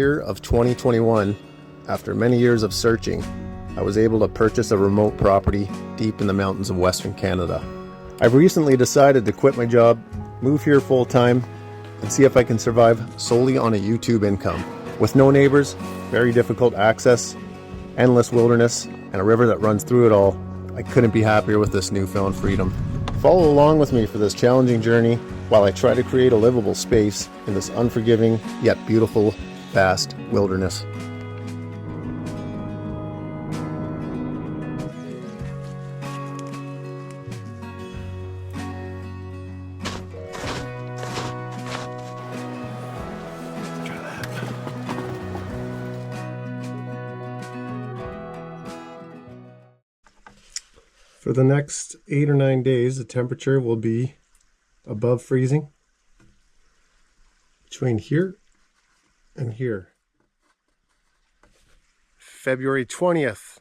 year of 2021, after many years of searching, I was able to purchase a remote property deep in the mountains of Western Canada. I've recently decided to quit my job, move here full-time, and see if I can survive solely on a YouTube income. With no neighbors, very difficult access, endless wilderness, and a river that runs through it all, I couldn't be happier with this newfound freedom. Follow along with me for this challenging journey while I try to create a livable space in this unforgiving yet beautiful, vast wilderness. For the next 8 or 9 days, the temperature will be above freezing between here and here. February 20th,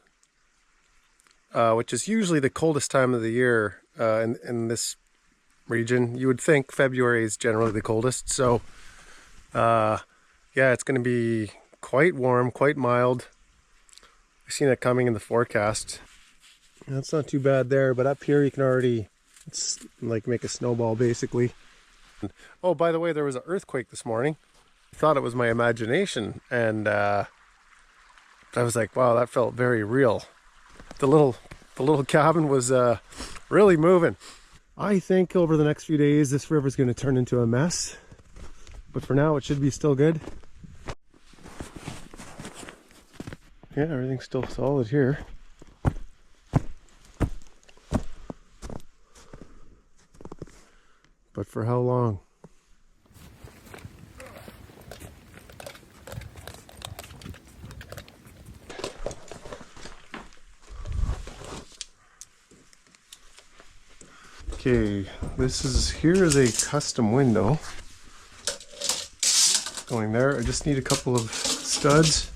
which is usually the coldest time of the year in this region. You would think February is generally the coldest, so yeah, it's going to be quite warm, quite mild. I've seen it coming in the forecast. That's not too bad there, but up here you can already, it's like make a snowball basically. Oh, by the way, there was an earthquake this morning. I thought it was my imagination, and I was like, wow, that felt very real. The little cabin was really moving. I think over the next few days this river's going to turn into a mess, but for now it should be still good. Yeah, everything's still solid here. But for how long? Okay, here is a custom window going there. I just need a couple of studs.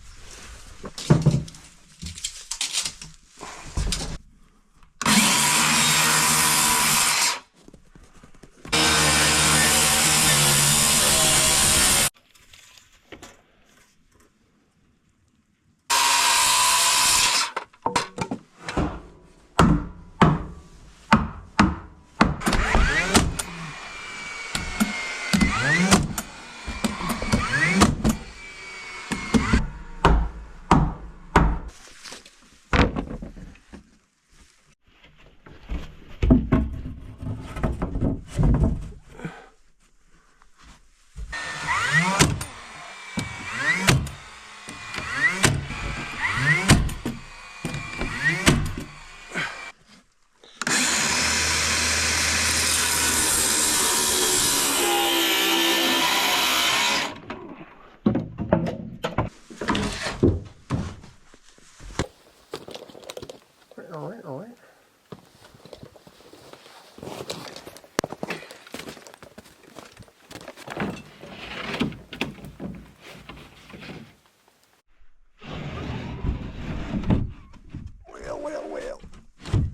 All right. Well.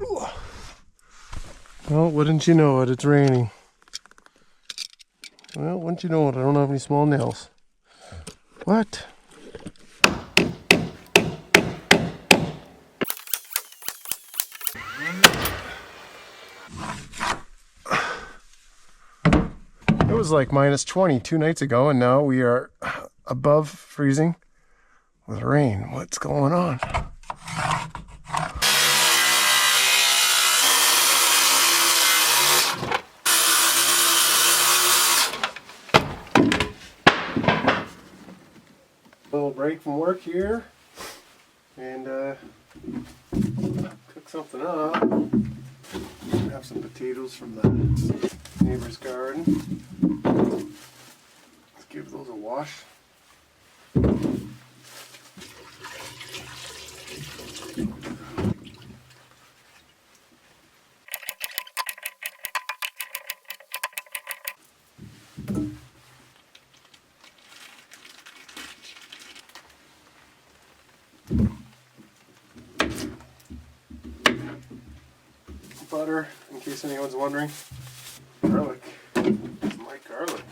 Ooh. Well, wouldn't you know it, it's raining. Well, wouldn't you know it, I don't have any small nails. What? It was like minus 20 2 nights ago, and now we are above freezing with rain. What's going on? A little break from work here, and cook something up. Have some potatoes from the neighbor's garden. Let's give those a wash. Butter, in case anyone's wondering. Garlic. It's my garlic.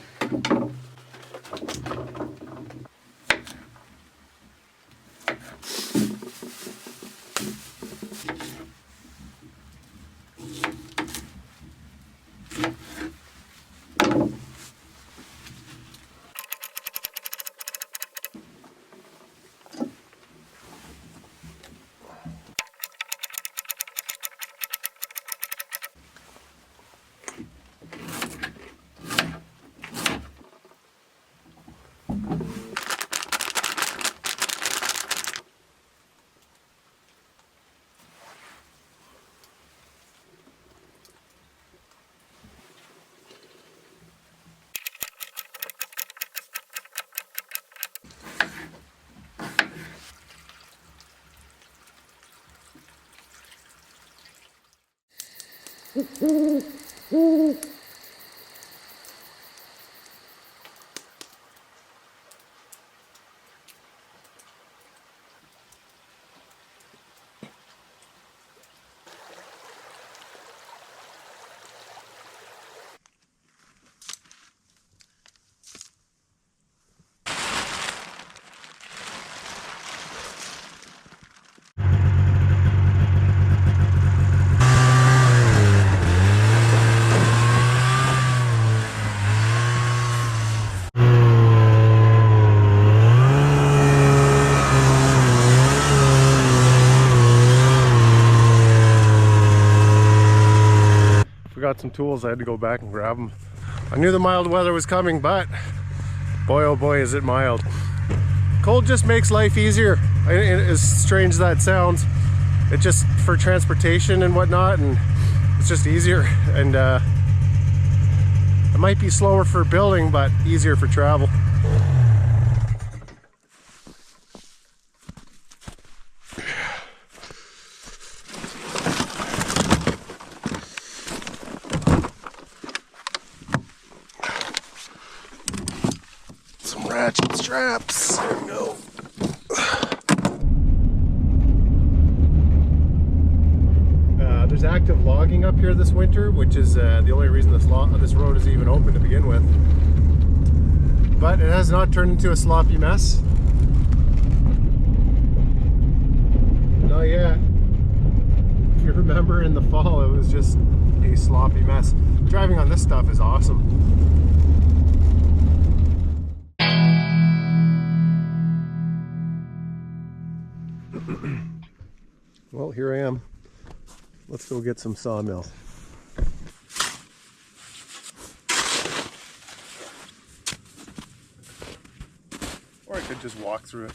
Forgot some tools, I had to go back and grab them. I knew the mild weather was coming, but boy oh boy is it mild. Cold just makes life easier, as strange as that sounds. It just, for transportation and whatnot, and it's just easier. And it might be slower for building, but easier for travel. Some ratchet straps. There we go. There's active logging up here this winter, which is the only reason this road is even open to begin with. But it has not turned into a sloppy mess. Not yet. If you remember in the fall, it was just a sloppy mess. Driving on this stuff is awesome. Well, here I am. Let's go get some Sawmill. Or I could just walk through it.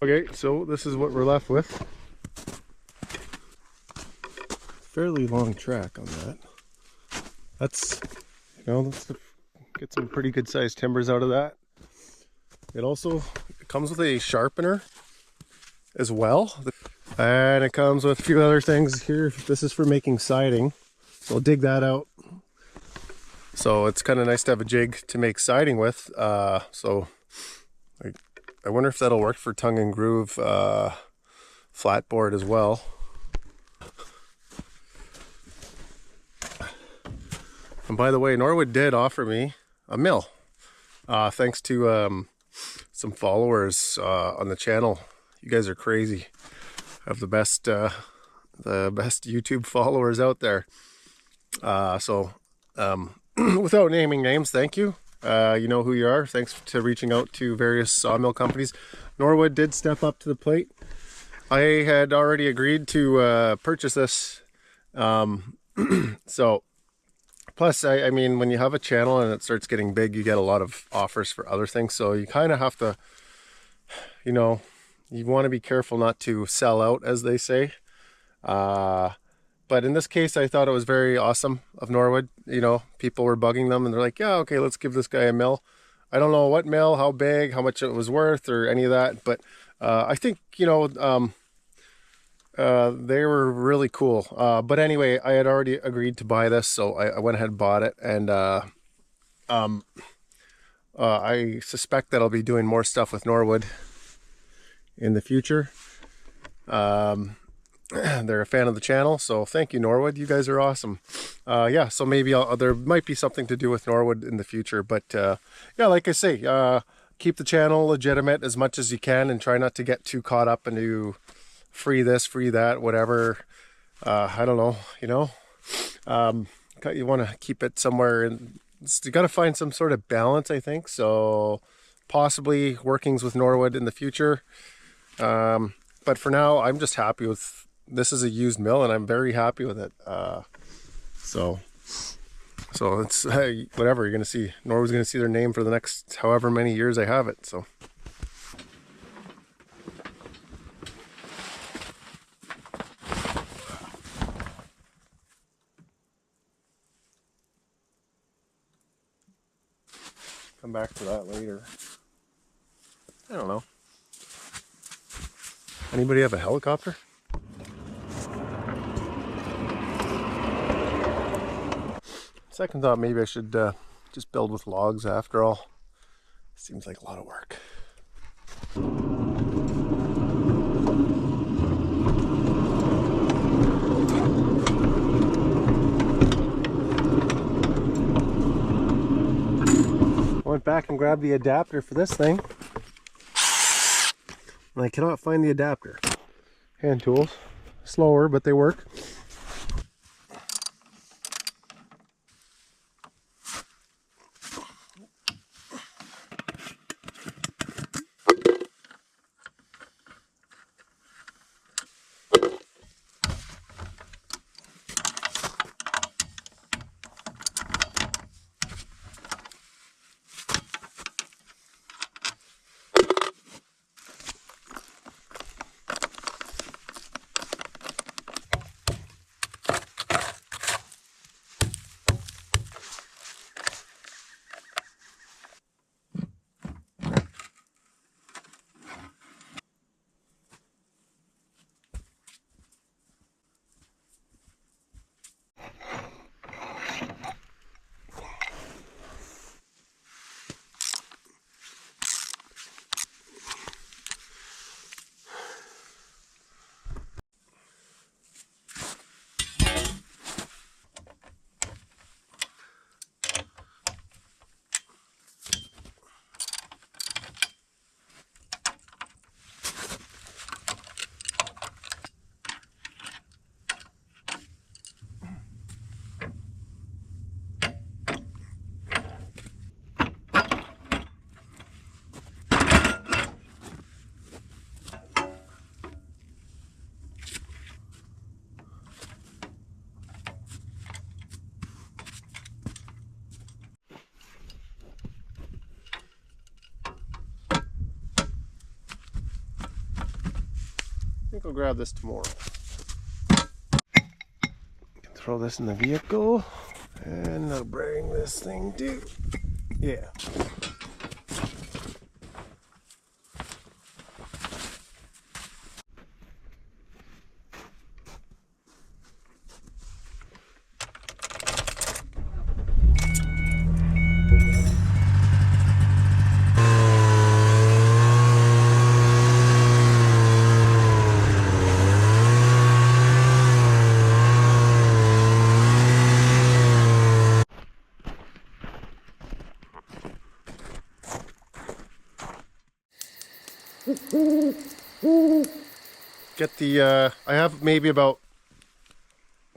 Okay, so this is what we're left with. Fairly long track on that. That's, you know, let's get some pretty good sized timbers out of that. It also comes with a sharpener as well. And it comes with a few other things here. This is for making siding. So I'll dig that out. So it's kind of nice to have a jig to make siding with. I wonder if that'll work for tongue and groove flatboard as well. And by the way, Norwood did offer me a mill, thanks to some followers on the channel. You guys are crazy. I have the best YouTube followers out there. Without naming names, thank you. You know who you are. Thanks to reaching out to various sawmill companies. Norwood did step up to the plate. I had already agreed to purchase this. So, plus, I mean, when you have a channel and it starts getting big, you get a lot of offers for other things. So you kind of have to, you know, you want to be careful not to sell out, as they say. But But in this case, I thought it was very awesome of Norwood. You know, people were bugging them and they're like, yeah, okay, let's give this guy a mill. I don't know what mill, how big, how much it was worth or any of that. But I think, you know, they were really cool. But anyway, I had already agreed to buy this, so I went ahead and bought it. And I suspect that I'll be doing more stuff with Norwood in the future. They're a fan of the channel, so thank you, Norwood. You guys are awesome. Yeah, so maybe there might be something to do with Norwood in the future. But yeah, like I say, keep the channel legitimate as much as you can and try not to get too caught up into free this, free that, whatever. I don't know, you know. You want to keep it somewhere, and you got to find some sort of balance, I think. So possibly workings with Norwood in the future. But for now, I'm just happy with, this is a used mill and I'm very happy with it. So it's whatever, you're going to see, Norwood's going to see their name for the next however many years I have it. So come back to that later. I don't know. Anybody have a helicopter? Second thought, maybe I should just build with logs after all. Seems like a lot of work. I went back and grabbed the adapter for this thing. And I cannot find the adapter. Hand tools. Slower, but they work. I think I'll grab this tomorrow. Throw this in the vehicle and I'll bring this thing too. Yeah. Get the I have maybe about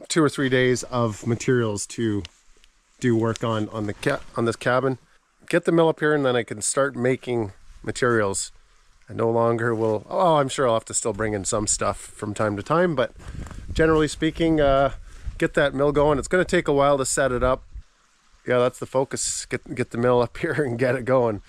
2 or 3 days of materials to do work on this cabin. Get the mill up here and then I can start making materials. I no longer will, oh, I'm sure I'll have to still bring in some stuff from time to time, but generally speaking, get that mill going. It's going to take a while to set it up. Yeah, that's the focus. Get the mill up here and get it going.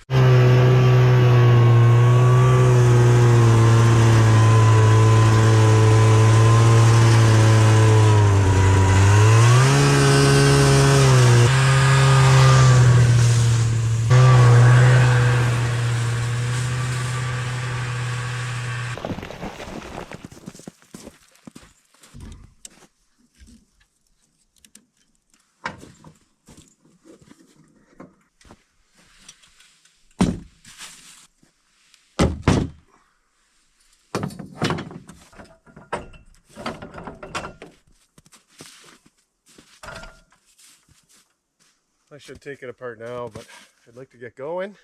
I should take it apart now, but I'd like to get going.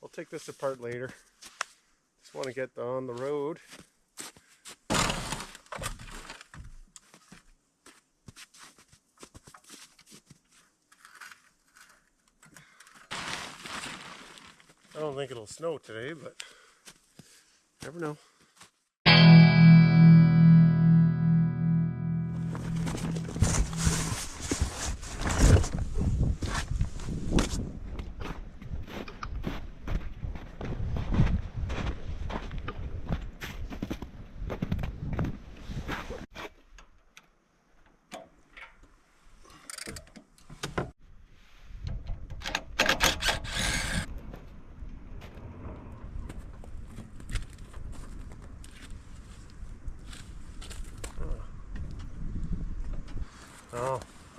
I'll take this apart later. Just want to get on the road. I don't think it'll snow today, but never know.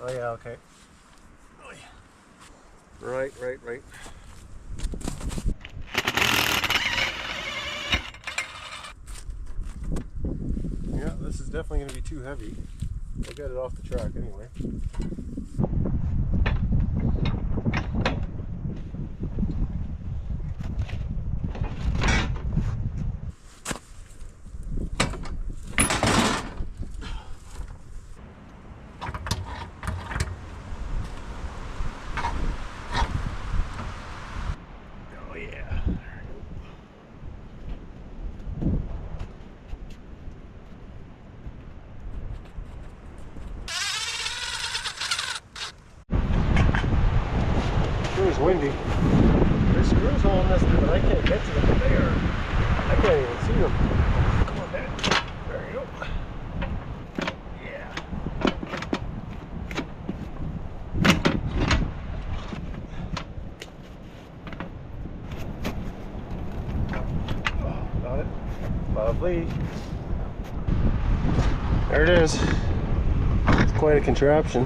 Oh yeah, okay. Right. Yeah, this is definitely going to be too heavy. I'll get it off the track anyway. Oh yeah. It was windy. There's screws holding this, but I can't get to them. They are. I can't even see them. Come on, man. There you go. Yeah. Oh, got it. Lovely. There it is. It's quite a contraption.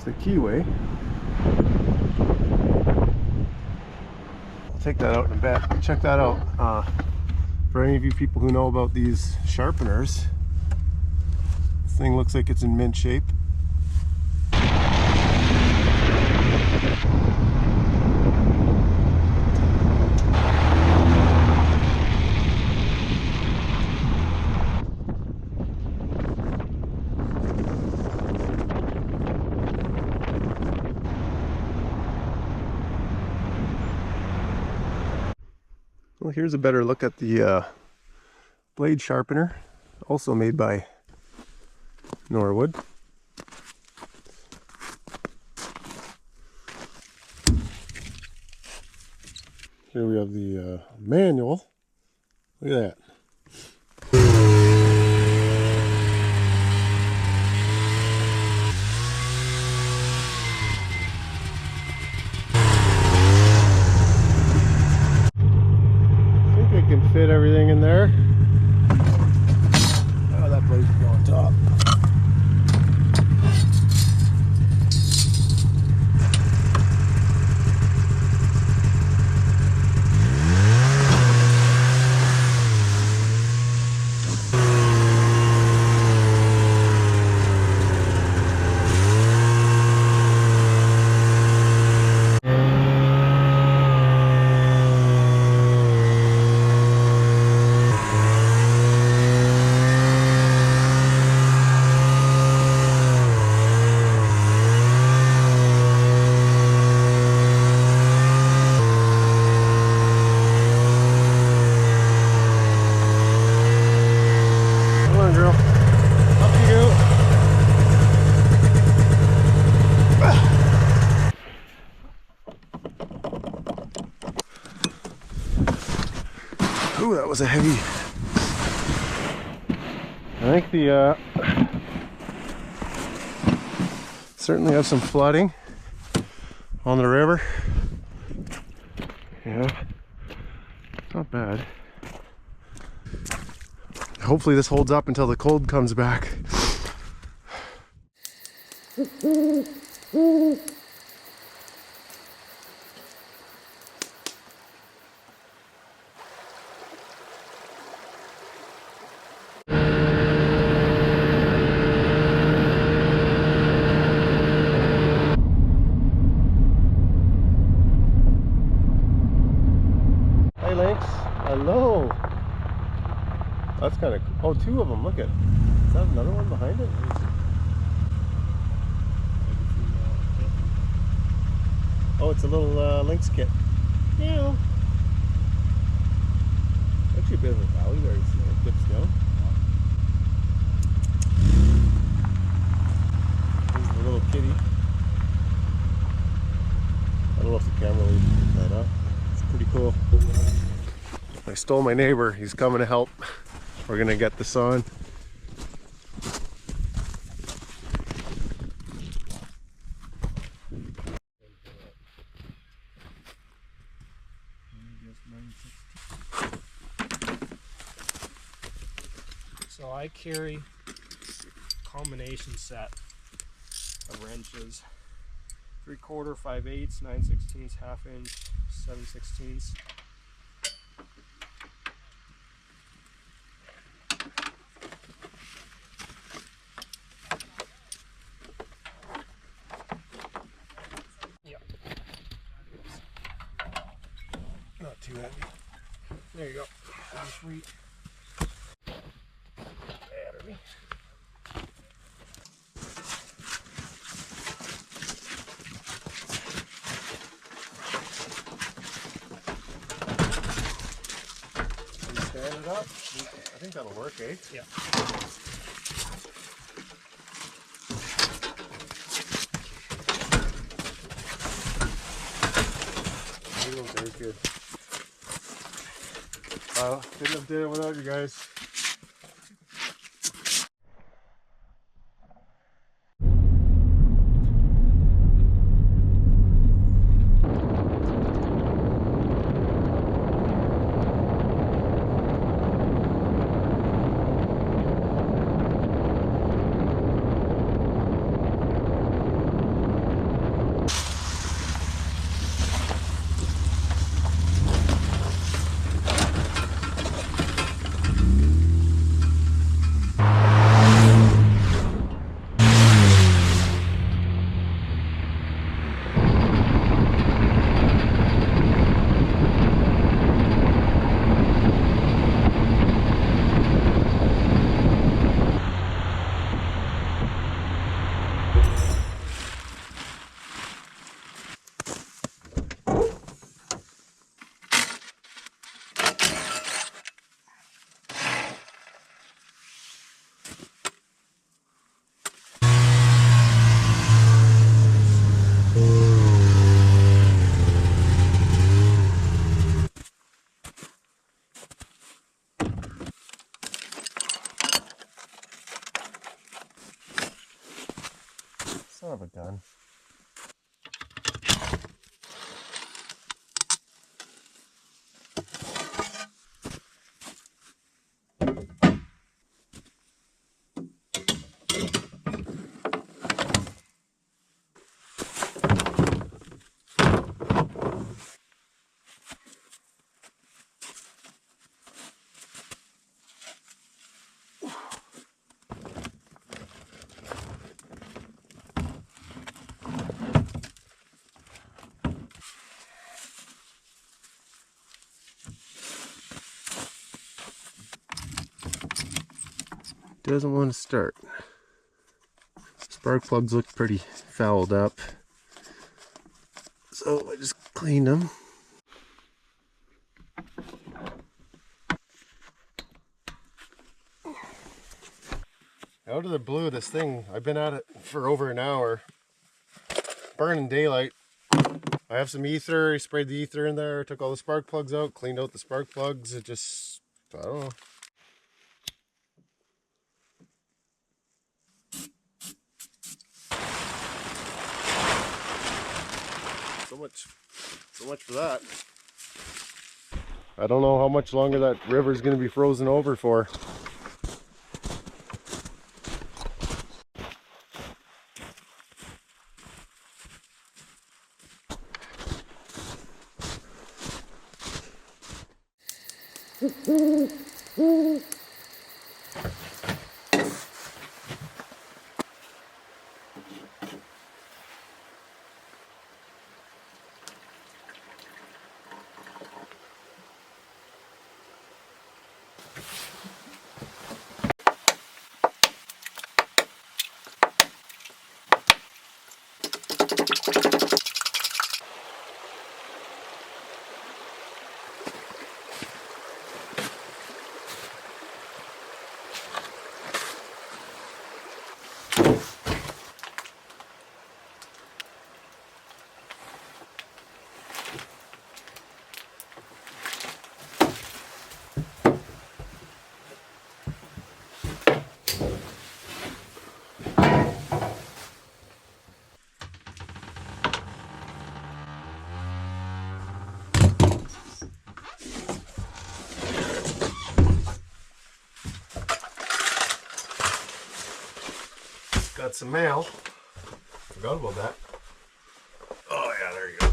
The keyway. I'll take that out in a bit. Check that out. For any of you people who know about these sharpeners, this thing looks like it's in mint shape. Well, here's a better look at the blade sharpener, also made by Norwood. Here we have the manual. Look at that. Can fit everything in there. Oh, that blade's go on top. Ooh, that was a heavy. I think the certainly have some flooding on the river. Yeah, not bad. Hopefully this holds up until the cold comes back. Hey Lynx, hello. That's kind of cool. Oh, two of them. Look at. Is that another one behind it? Oh, it's a little lynx kit. Yeah. Actually, a bit of a valley there. You see how it dips down. There's the little kitty. I don't know if the camera will pick that up. It's pretty cool. I stole my neighbor. He's coming to help. We're gonna get this on. So I carry a combination set of wrenches: 3/4, 5/8, 9/16, 1/2 inch, 7/16. Not too heavy. There you go. Sweet. Battery. Stand it up. I think that'll work, eh? Yeah. Very good. Couldn't have did it without you guys. Son of a gun. Doesn't want to start. Spark plugs look pretty fouled up, so I just cleaned them. Out of the blue, this thing, I've been at it for over an hour, burning daylight. I have some ether, I sprayed the ether in there, took all the spark plugs out, cleaned out the spark plugs. It just, I don't know. So much for that. I don't know how much longer that river's going to be frozen over for. Got some mail. Forgot about that. Oh yeah, there you go.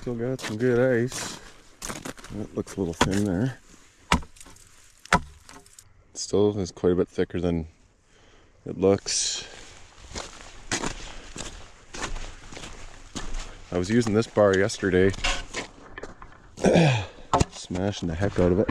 Still got some good ice. That looks a little thin there. Still is quite a bit thicker than it looks. I was using this bar yesterday, smashing the heck out of it.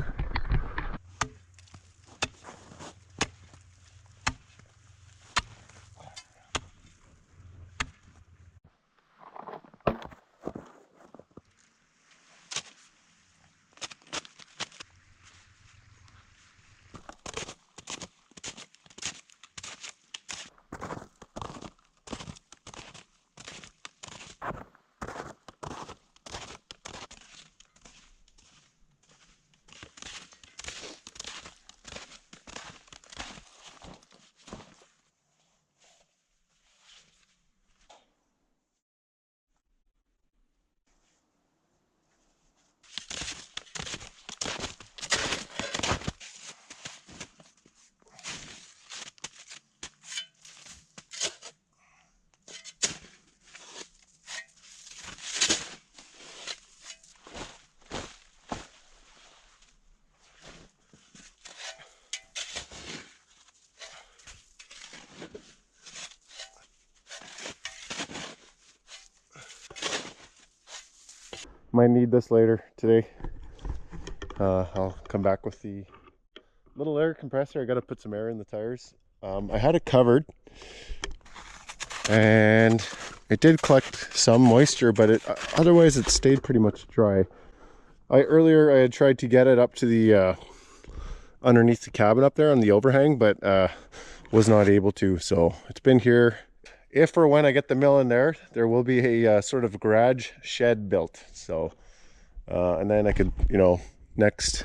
Might need this later today. I'll come back with the little air compressor. I got to put some air in the tires. I had it covered and it did collect some moisture, but otherwise it stayed pretty much dry. Earlier I had tried to get it up to the underneath the cabin up there on the overhang, but was not able to. So it's been here. If or when I get the mill in there, there will be a sort of garage shed built. So, and then I could, you know, next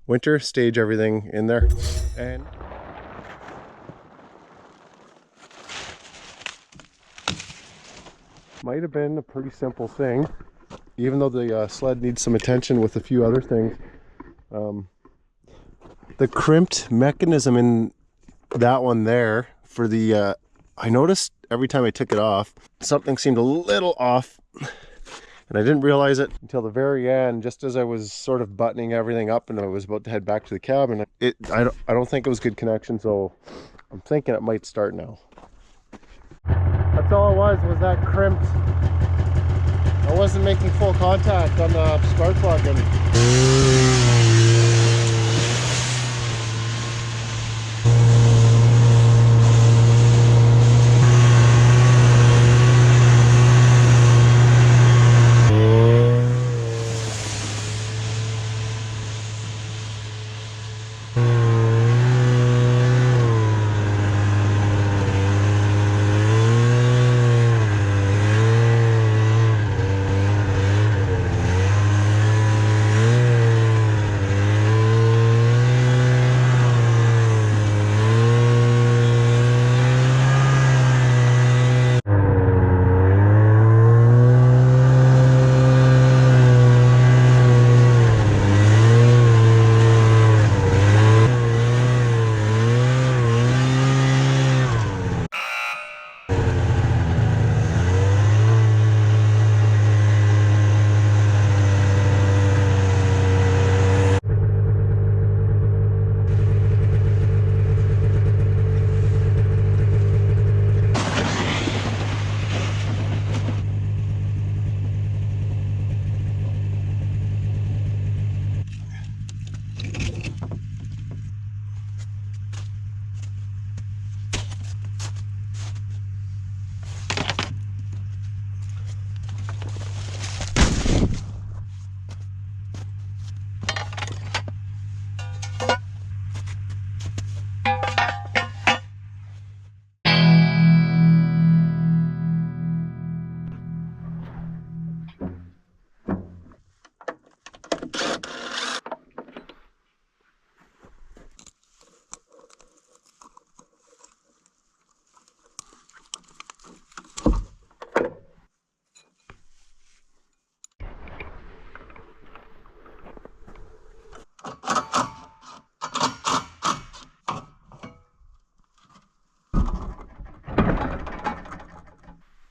winter stage everything in there. And might have been a pretty simple thing, even though the sled needs some attention with a few other things. The crimped mechanism in that one there for the, I noticed every time I took it off, something seemed a little off. And And I didn't realize it until the very end, just as I was sort of buttoning everything up and I was about to head back to the cabin. I don't think it was good connection, so I'm thinking it might start now. That's all it was that crimped. I wasn't making full contact on the spark plug. And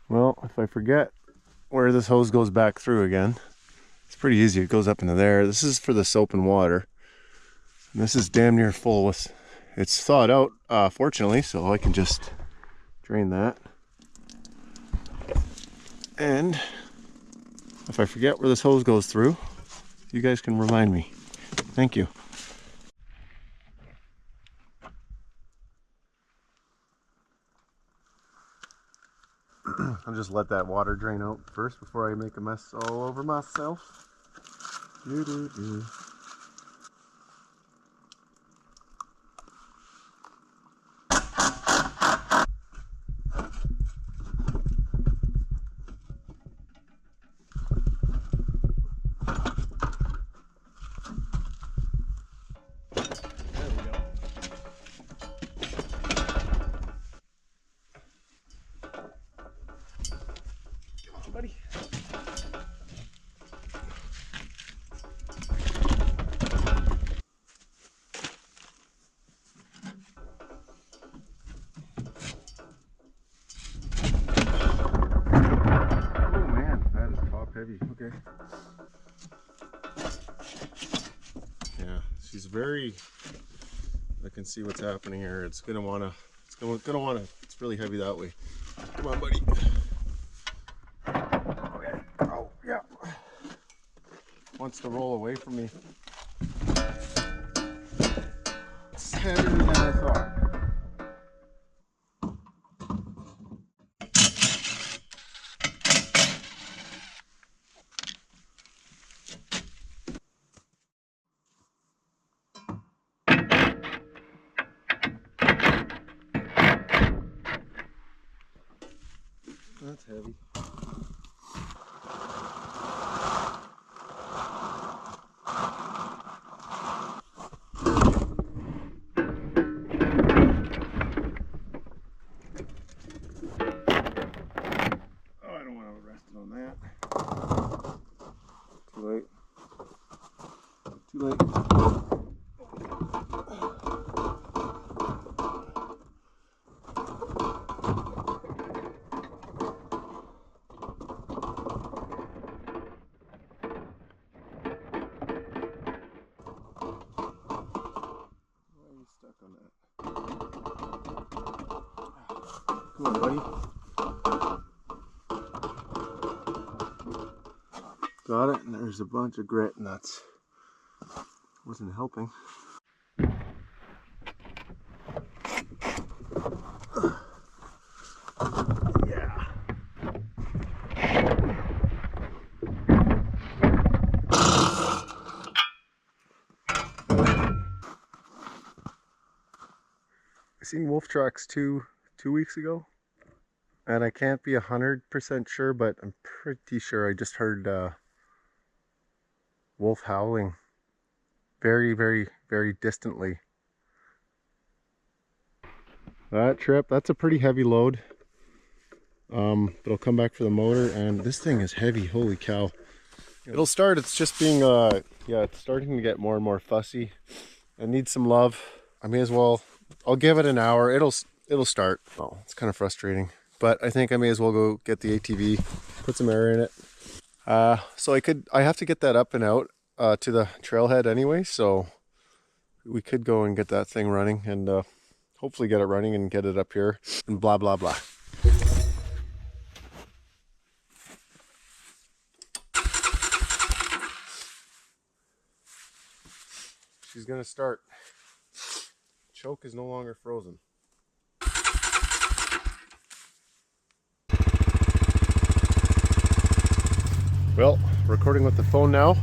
well, if I forget where this hose goes back through again, it's pretty easy. It goes up into there. This is for the soap and water. And this is damn near full with, it's thawed out, fortunately, so I can just drain that. And if I forget where this hose goes through, you guys can remind me. Thank you. I'll just let that water drain out first before I make a mess all over myself. Doo-doo-doo. Buddy. Oh man, that is top heavy. Okay. Yeah, she's very. I can see what's happening here. It's gonna wanna. It's really heavy that way. Come on, buddy. Okay. Oh yeah. Wants to roll away from me. It's heavier than I thought. That's heavy. Too late. Come on, buddy. Got it, and there's a bunch of grit, and that's wasn't helping. Yeah. I seen wolf tracks two weeks ago, and I can't be 100% sure, but I'm pretty sure I just heard wolf howling very, very, very distantly. That trip, that's a pretty heavy load. But I'll come back for the motor, and this thing is heavy, holy cow. It'll start, it's just being, yeah, it's starting to get more and more fussy. It needs some love. I may as well, I'll give it an hour, it'll start. Oh, it's kind of frustrating, but I think I may as well go get the ATV, put some air in it. So I have to get that up and out to the trailhead anyway, so we could go and get that thing running and hopefully get it running and get it up here and blah blah blah. She's gonna start. Choke is no longer frozen. Well, recording with the phone now,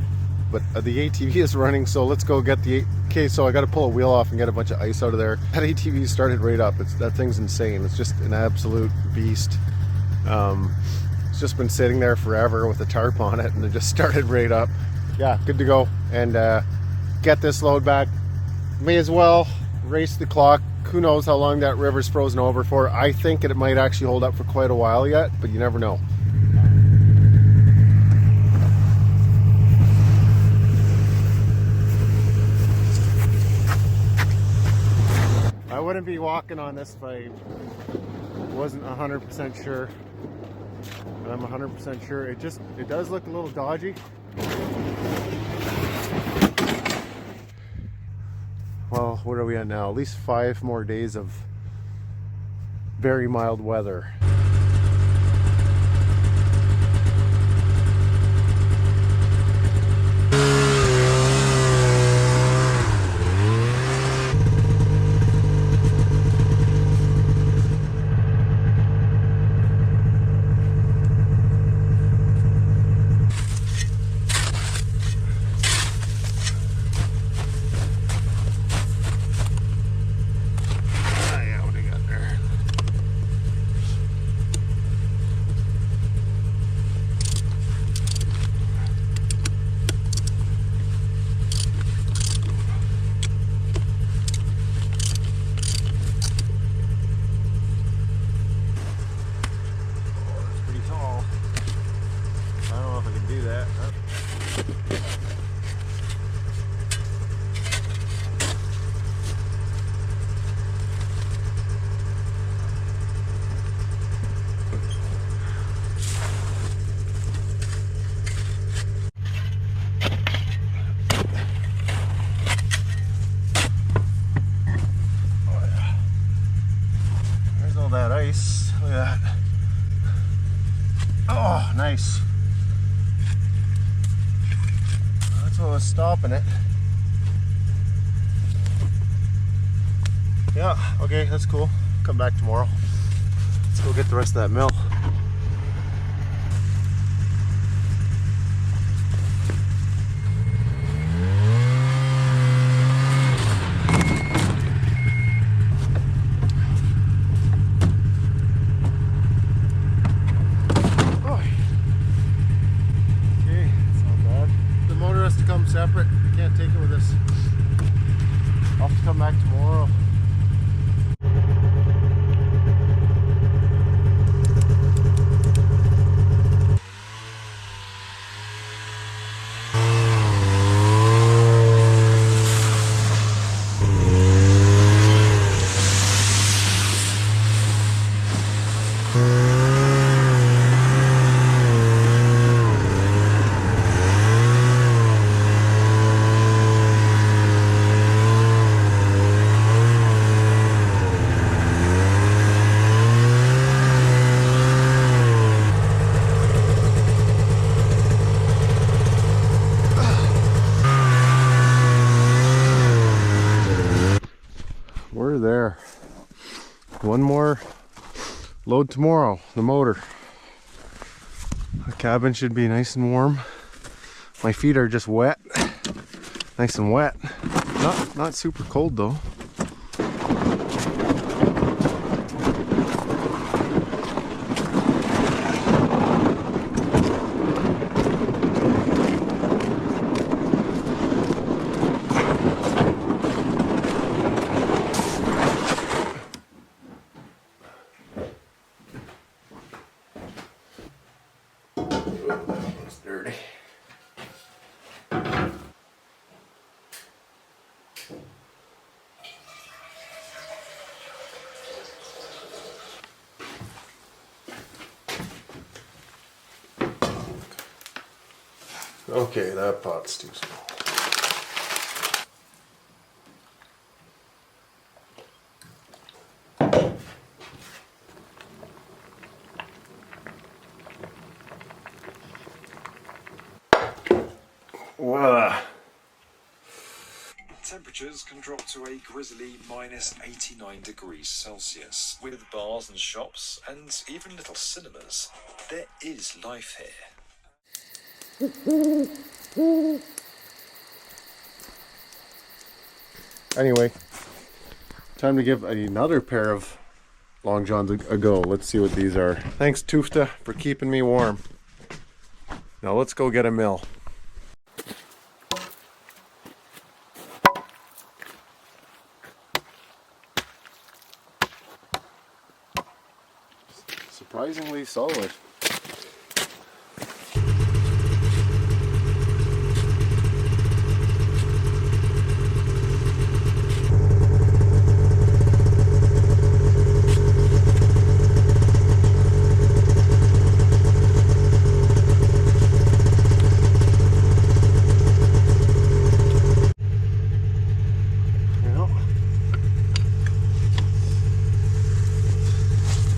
but the ATV is running, so let's go get the... Okay, so I got to pull a wheel off and get a bunch of ice out of there. That ATV started right up. That thing's insane. It's just an absolute beast. It's just been sitting there forever with a tarp on it, and it just started right up. Yeah, good to go. And get this load back. May as well race the clock. Who knows how long that river's frozen over for. I think it might actually hold up for quite a while yet, but you never know. I wouldn't be walking on this if I wasn't 100% sure. But I'm 100% sure. It does look a little dodgy. Well, what are we at now? At least 5 more days of very mild weather. That ice, look at that. Oh, nice. That's what was stopping it. Yeah, okay, that's cool. Come back tomorrow. Let's go get the rest of that mill. Separate, can't take it with us. I'll have to come back tomorrow. load tomorrow, the motor. The cabin should be nice and warm. My feet are just wet, nice and wet. Not super cold though. Dirty. Okay, that pot's too small. Voila. Temperatures can drop to a grisly -89 degrees Celsius. With bars and shops and even little cinemas, there is life here. Anyway, time to give another pair of long johns a go. Let's see what these are. Thanks TUFTE for keeping me warm. Now let's go get a mill. Surprisingly solid.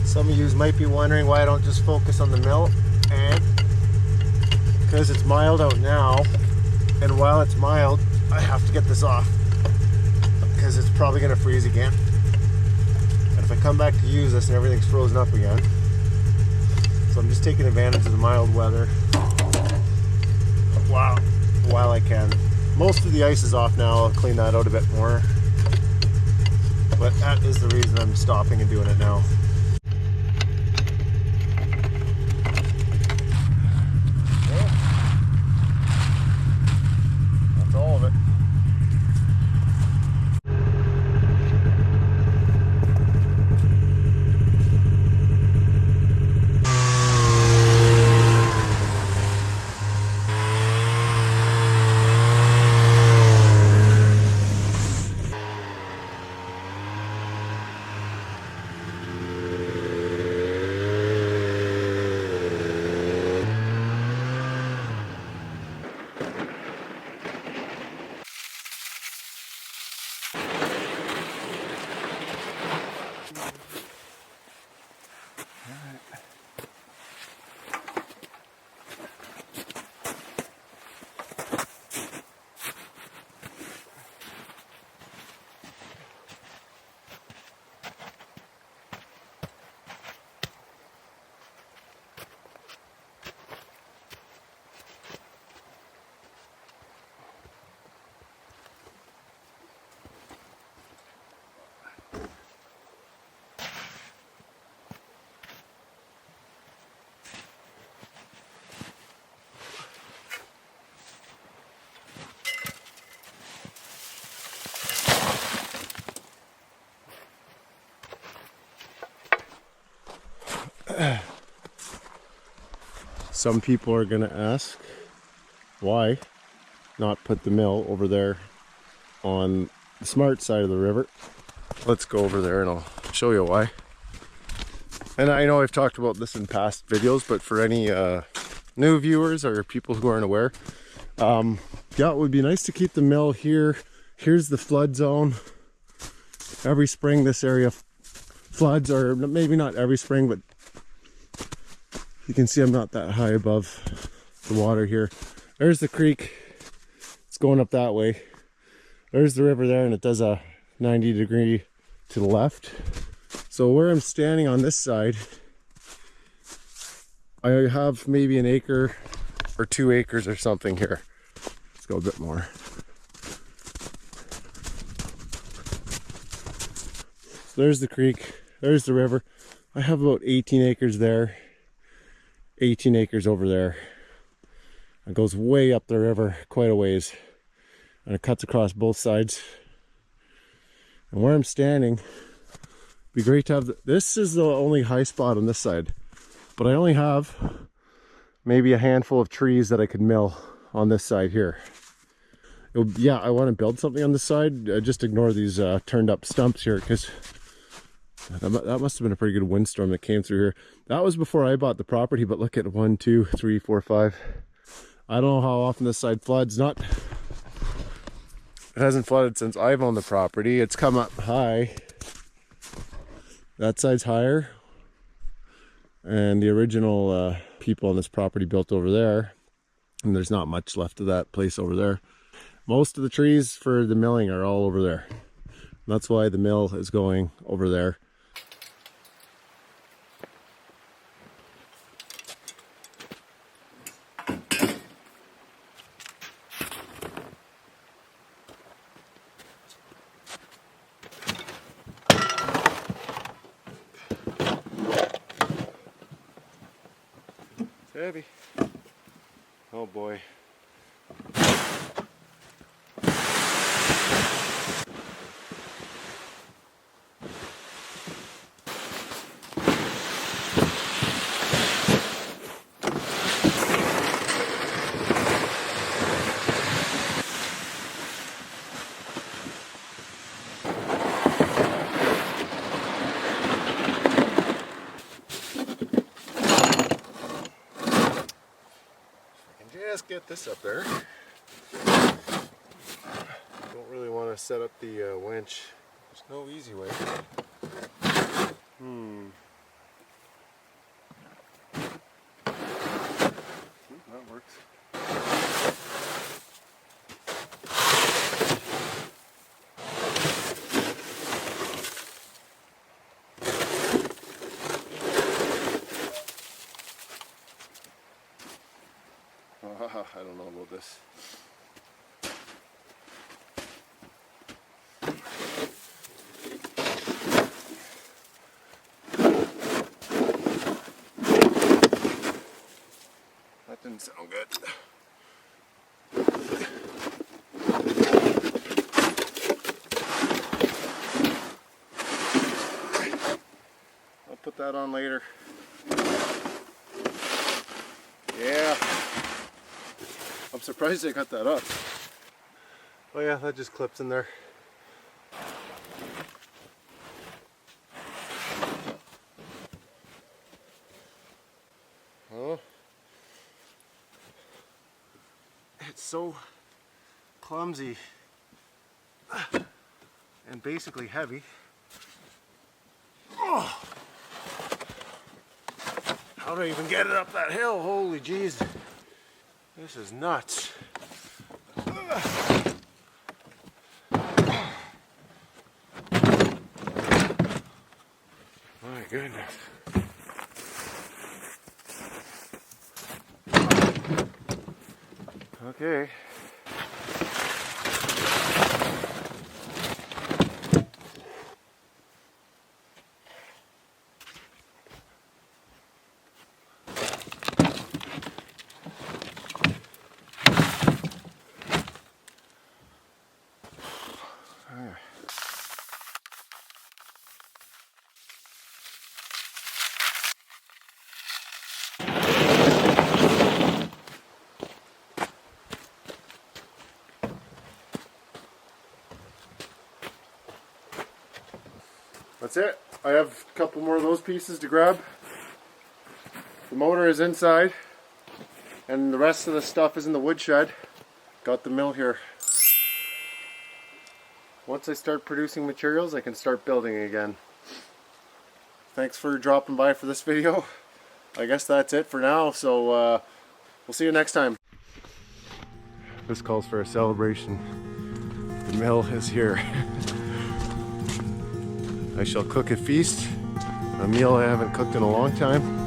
Some of you might be wondering why I don't just focus on the mill, and because it's mild out now, and while it's mild I have to get this off because it's probably going to freeze again, and if I come back to use this and everything's frozen up again, so I'm just taking advantage of the mild weather while I can. Most of the ice is off now. I'll clean that out a bit more, but that is the reason I'm stopping and doing it now. Some people are going to ask why not put the mill over there on the smart side of the river. Let's go over there and I'll show you why. And I know I've talked about this in past videos, but for any new viewers or people who aren't aware, yeah, it would be nice to keep the mill here. Here's the flood zone. Every spring this area floods, or maybe not every spring, but you can see I'm not that high above the water here. There's the creek. It's going up that way. There's the river there, and it does a 90 degree to the left. So where I'm standing on this side I have maybe an acre or 2 acres or something here. Let's go a bit more. So there's the creek, there's the river. I have about 18 acres there, 18 acres over there. It goes way up the river, quite a ways. And it cuts across both sides. And where I'm standing, it'd be great to have, this is the only high spot on this side. But I only have maybe a handful of trees that I could mill on this side here. Yeah, I want to build something on this side. Just ignore these turned up stumps here, because that must have been a pretty good windstorm that came through here. That was before I bought the property, but look at 1, 2, 3, 4, 5. I don't know how often this side floods. It hasn't flooded since I've owned the property. It's come up high. That side's higher. And the original people on this property built over there. And there's not much left of that place over there. Most of the trees for the milling are all over there. That's why the mill is going over there. It's heavy. Oh boy. Just get this up there. Don't really want to set up the winch. There's no easy way. That works. I don't know about this. That didn't sound good. I'll put that on later. Yeah. I'm surprised they got that up. Oh yeah, that just clips in there. Oh. It's so clumsy and basically heavy. Oh. How do I even get it up that hill? Holy jeez. This is nuts. My goodness. Okay. That's it. I have a couple more of those pieces to grab. The motor is inside and the rest of the stuff is in the woodshed. Got the mill here. Once I start producing materials, I can start building again. Thanks for dropping by for this video. I guess that's it for now, so we'll see you next time. This calls for a celebration. The mill is here. I shall cook a feast, a meal I haven't cooked in a long time.